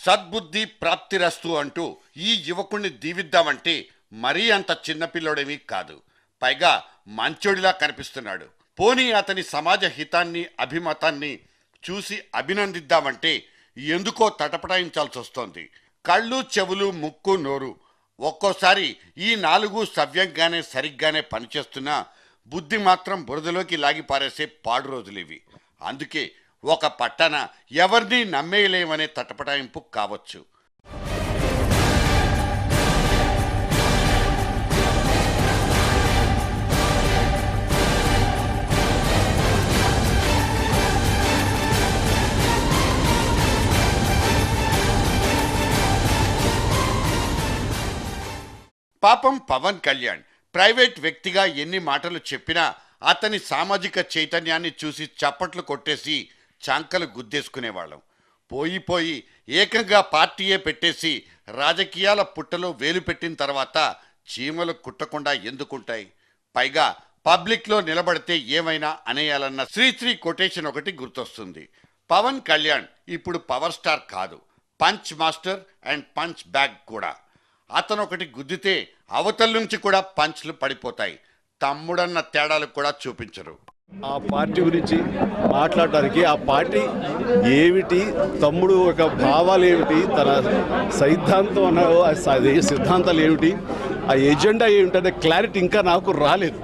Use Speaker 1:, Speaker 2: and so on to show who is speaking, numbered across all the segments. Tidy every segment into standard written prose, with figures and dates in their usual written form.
Speaker 1: సద్బుద్ధి ప్రాప్తిరస్తు అంటూ ఈ యువకుణ్ణి దీవిద్దామంటే మరీ అంత చిన్నపిల్లోడేమీ కాదు. పైగా మంచోడిలా కనిపిస్తున్నాడు. పోనీ అతని సమాజ హితాన్ని అభిమతాన్ని చూసి అభినందిద్దామంటే ఎందుకో తటపటాయించాల్సి వస్తోంది. కళ్ళు చెవులు ముక్కు నోరు ఒక్కోసారి ఈ నాలుగు సవ్యంగానే సరిగ్గానే పనిచేస్తున్నా బుద్ధి మాత్రం బురదలోకి లాగి పారేసే పాడు రోజులివి. అందుకే ఒక పట్టణ ఎవరిని నమ్మేయలేమనే తటపటాయింపు కావచ్చు. పాపం పవన్ కళ్యాణ్ ప్రైవేట్ వ్యక్తిగా ఎన్ని మాటలు చెప్పినా అతని సామాజిక చైతన్యాన్ని చూసి చప్పట్లు కొట్టేసి చాంకలు గుద్దేసుకునేవాళ్ళం. పోయి ఏకంగా పార్టీయే పెట్టేసి రాజకీయాల పుట్టలో వేలు పెట్టిన తర్వాత చీమలు కుట్టకుండా ఎందుకుంటాయి? పైగా పబ్లిక్లో నిలబడితే ఏమైనా అనేయాలన్న శ్రీశ్రీ కొటేషన్ ఒకటి గుర్తొస్తుంది. పవన్ కళ్యాణ్ ఇప్పుడు పవర్ స్టార్ కాదు, punch master and punch bag కూడా. అతను ఒకటి గుద్దితే అవతల నుంచి కూడా పంచ్లు పడిపోతాయి. తమ్ముడన్న తేడాలు కూడా చూపించరు.
Speaker 2: ఆ పార్టీ గురించి మాట్లాడడానికి ఆ పార్టీ ఏమిటి, తమ్ముడు యొక్క భావాలు ఏమిటి, తన సిద్ధాంతం అన్న సిద్ధాంతాలు ఏమిటి, ఆ ఎజెండా ఏమిటనే క్లారిటీ ఇంకా నాకు రాలేదు.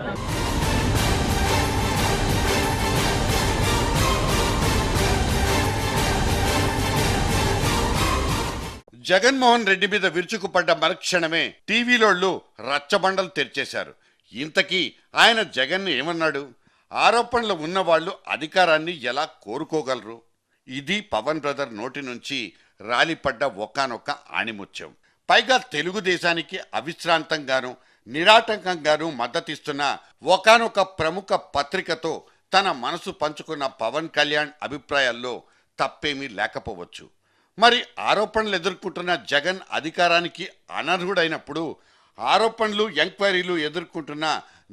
Speaker 1: జగన్మోహన్ రెడ్డి మీద విరుచుకుపడ్డ మరుక్షణమే టీవీలోళ్ళు రచ్చబండలు తెరిచేశారు. ఇంతకీ ఆయన జగన్ ఏమన్నాడు? ఆరోపణలు ఉన్నవాళ్లు అధికారాన్ని ఎలా కోరుకోగలరు? ఇది పవన్ బ్రదర్ నోటి నుంచి రాలిపడ్డ ఒకానొక ఆణిముత్యం. పైగా తెలుగుదేశానికి అవిశ్రాంతంగాను నిరాటంకంగాను మద్దతిస్తున్న ఒకానొక ప్రముఖ పత్రికతో తన మనసు పంచుకున్న పవన్ కళ్యాణ్ అభిప్రాయాల్లో తప్పేమీ లేకపోవచ్చు. మరి ఆరోపణలు ఎదుర్కొంటున్న జగన్ అధికారానికి అనర్హుడైనప్పుడు ఆరోపణలు ఎంక్వైరీలు ఎదుర్కొంటున్న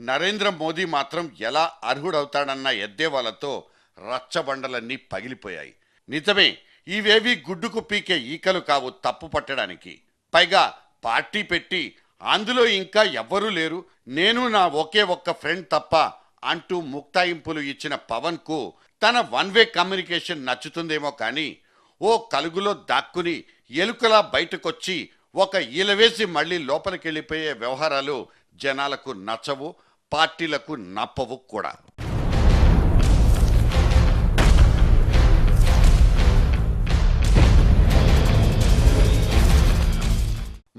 Speaker 1: నరేంద్ర మోదీ మాత్రం ఎలా అర్హుడవుతాడన్న ఎద్దేవాలతో రచ్చబండలన్నీ పగిలిపోయాయి. నిజమే, ఇవేవి గుడ్డుకు పీకే ఈకలు కావు తప్పు పట్టడానికి. పైగా పార్టీ పెట్టి అందులో ఇంకా ఎవ్వరూ లేరు, నేను నా ఒకే ఒక్క ఫ్రెండ్ తప్ప అంటూ ముక్తాయింపులు ఇచ్చిన పవన్కు తన వన్ వే కమ్యూనికేషన్ నచ్చుతుందేమో కానీ ఓ కలుగులో దాక్కుని ఎలుకలా బయటకొచ్చి ఒక ఈలవేసి మళ్ళీ లోపలికెళ్ళిపోయే వ్యవహారాలు జనాలకు నచ్చవు, పార్టీలకు నప్పవు కూడా.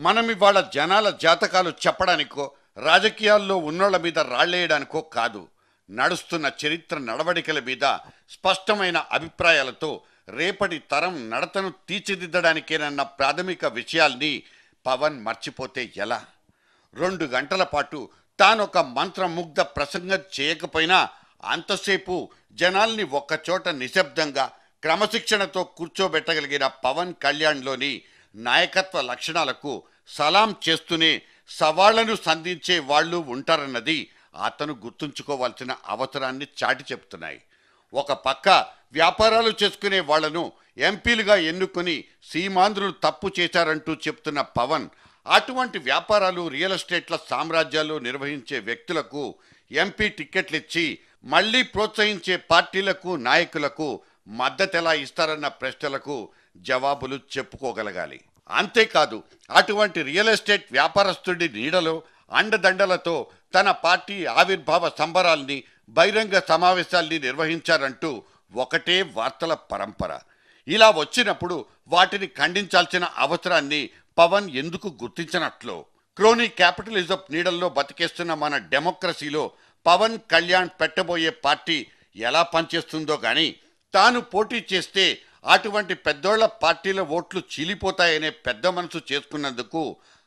Speaker 1: మనం ఇవాళ జనాల జాతకాలు చెప్పడానికో రాజకీయాల్లో ఉన్నోళ్ల మీద రాళ్లేయడానికో కాదు, నడుస్తున్న చరిత్ర నడవడికల మీద స్పష్టమైన అభిప్రాయాలతో రేపటి తరం నడతను తీర్చిదిద్దడానికేనన్న ప్రాథమిక విషయాల్ని పవన్ మర్చిపోతే ఎలా? 2 గంటల పాటు తానొక మంత్రముగ్ధ ప్రసంగం చేయకపోయినా అంతసేపు జనాల్ని ఒక్కచోట నిశ్శబ్దంగా క్రమశిక్షణతో కూర్చోబెట్టగలిగిన పవన్ కళ్యాణ్లోని నాయకత్వ లక్షణాలకు సలాం చేస్తూనే సవాళ్లను సంధించే వాళ్ళు ఉంటారన్నది అతను గుర్తుంచుకోవాల్సిన అవసరాన్ని చాటి చెప్తున్నాయి. ఒక పక్క వ్యాపారాలు చేసుకునే వాళ్లను ఎంపీలుగా ఎన్నుకుని సీమాంధ్రులు తప్పు చేశారంటూ చెప్తున్న పవన్ అటువంటి వ్యాపారాలు రియల్ ఎస్టేట్ల సామ్రాజ్యాలు నిర్వహించే వ్యక్తులకు ఎంపీ టిక్కెట్లిచ్చి మళ్లీ ప్రోత్సహించే పార్టీలకు నాయకులకు మద్దతెలా ఇస్తారన్న ప్రశ్నలకు జవాబులు చెప్పుకోగలగాలి. అంతేకాదు అటువంటి రియల్ ఎస్టేట్ వ్యాపారస్తుడి నీడలో అండదండలతో తన పార్టీ ఆవిర్భావ సంబరాల్ని బహిరంగ సమావేశాల్ని నిర్వహించారంటూ ఒకటే వార్తల పరంపర. ఇలా వచ్చినప్పుడు వాటిని ఖండించాల్సిన అవసరాన్ని పవన్ ఎందుకు గుర్తించినట్లు? క్రోనీ క్యాపిటలిజం నీడల్లో బతికేస్తున్న మన డెమోక్రసీలో పవన్ కళ్యాణ్ పెట్టబోయే పార్టీ ఎలా పనిచేస్తుందో గాని తాను పోటీ చేస్తే అటువంటి పెద్దోళ్ల పార్టీల ఓట్లు చీలిపోతాయనే పెద్ద మనసు చేసుకున్నందుకు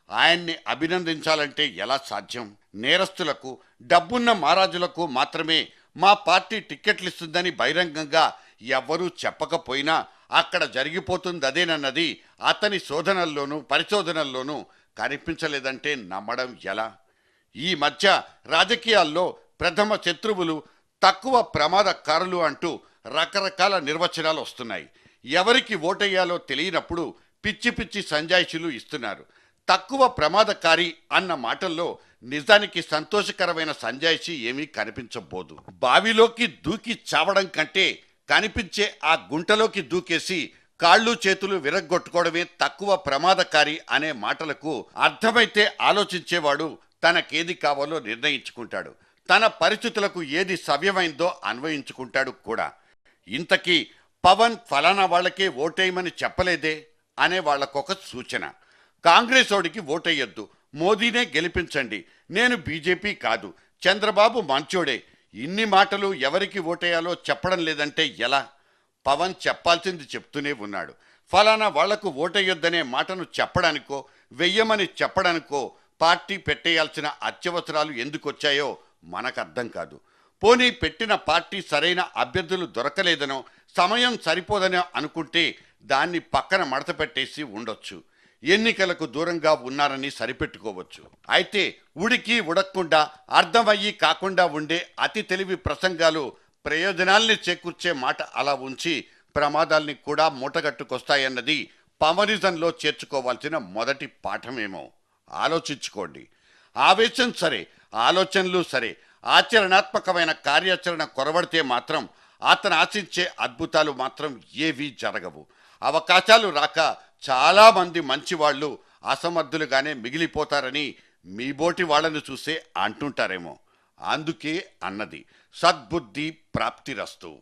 Speaker 1: ఆయన్ని అభినందించాలంటే ఎలా సాధ్యం? నేరస్తులకు డబ్బున్న మహారాజులకు మాత్రమే మా పార్టీ టిక్కెట్లు ఇస్తుందని బహిరంగంగా ఎవ్వరూ చెప్పకపోయినా అక్కడ జరిగిపోతుంది అదేనన్నది అతని శోధనల్లోనూ పరిశోధనల్లోనూ కనిపించలేదంటే నమ్మడం ఎలా? ఈ మధ్య రాజకీయాల్లో ప్రథమ శత్రువులు తక్కువ ప్రమాదకారులు అంటూ రకరకాల నిర్వచనాలు వస్తున్నాయి. ఎవరికి ఓటేయాలో తెలియనప్పుడు పిచ్చి పిచ్చి సంజాయిషులు ఇస్తున్నారు. తక్కువ ప్రమాదకారి అన్న మాటల్లో నిజానికి సంతోషకరమైన సంజాయిషి ఏమీ కనిపించబోదు. బావిలోకి దూకి చావడం కంటే కనిపించే ఆ గుంటలోకి దూకేసి కాళ్ళు చేతులు విరగ్గొట్టుకోవడమే తక్కువ ప్రమాదకారి అనే మాటలకు అర్థమైతే ఆలోచించేవాడు తనకేది కావాలో నిర్ణయించుకుంటాడు. తన పరిస్థితులకు ఏది సవ్యమైందో అన్వయించుకుంటాడు కూడా. ఇంతకీ పవన్ ఫలానా వాళ్ళకే ఓటేయమని చెప్పలేదే అనే వాళ్ళకొక సూచన. కాంగ్రెస్ ఓడికి ఓటేయొద్దు, మోదీనే గెలిపించండి, నేను బీజేపీ కాదు, చంద్రబాబు మంచోడే, ఇన్ని మాటలు ఎవరికి ఓటేయాలో చెప్పడం లేదంటే ఎలా? పవన్ చెప్పాల్సింది చెప్తూనే ఉన్నాడు. ఫలానా వాళ్లకు ఓటేయొద్దనే మాటను చెప్పడానికో వెయ్యమని చెప్పడానికో పార్టీ పెట్టేయాల్సిన అత్యవసరాలు ఎందుకొచ్చాయో మనకు అర్థం కాదు. పోనీ పెట్టిన పార్టీ సరైన అభ్యర్థులు దొరకలేదనో సమయం సరిపోదనో అనుకుంటే దాన్ని పక్కన మడత పెట్టేసి ఉండొచ్చు. ఎన్నికలకు దూరంగా ఉన్నారని సరిపెట్టుకోవచ్చు. అయితే ఉడికి ఉడక్కుండా అర్థమయ్యి కాకుండా ఉండే అతి తెలివి ప్రసంగాలు ప్రయోజనాల్ని చేకూర్చే మాట అలా ఉంచి ప్రమాదాల్ని కూడా మూటగట్టుకొస్తాయన్నది పవనిజంలో చేర్చుకోవాల్సిన మొదటి పాఠమేమో. ఆలోచించుకోండి. ఆవేశం సరే, ఆలోచనలు సరే, ఆచరణాత్మకమైన కార్యాచరణ కొరవడితే మాత్రం అతను ఆశించే అద్భుతాలు మాత్రం ఏవీ జరగవు. అవకాశాలు రాక చాలామంది మంచివాళ్ళు అసమర్థులుగానే మిగిలిపోతారని మీ బోటి వాళ్ళను చూసే అంటుంటారేమో. అందుకే అన్నది సద్బుద్ధి ప్రాప్తిరస్తు.